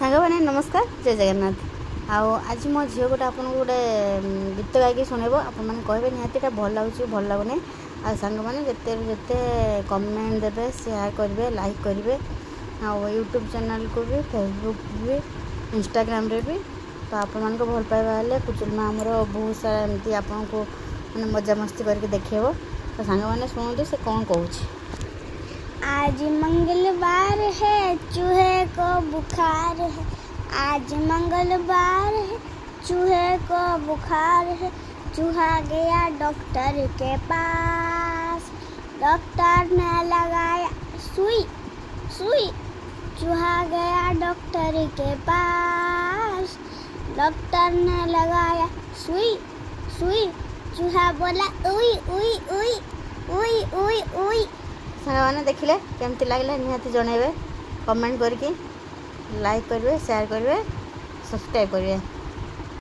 सांग मैंने नमस्कार जय जगन्नाथ। आज मो झील गोटे आपको गोटे गीत गायक शुणेब आपण कहे निहाती भल लगुच भल लगुनि आ सांग मैंने जिते जिते कमेंट देवे शेयर करेंगे लाइक करेंगे यूट्यूब चैनल को भी फेसबुक भी इंस्टाग्राम रे भी तो आपण को भल पाइबा हेले कुचुल माँ आमर बहुत सारा एमती आपन को मैंने मजा मस्ती करके देखेब तो सांग मैंने शुणु से कौन कहूँ। आज मंगलवार है चूहे को बुखार है। आज मंगलवार है चूहे को बुखार है। चूहा गया डॉक्टर के पास, डॉक्टर ने लगाया सुई सुई। चूहा गया डॉक्टर के पास, डॉक्टर ने लगाया सुई सुई। चूहा बोला उई उई उई उई उई उई। साने देखिले केमती लगला निहाती जनइबे कमेंट करके लाइक करेंगे शेयर करेंगे सब्सक्राइब करेंगे।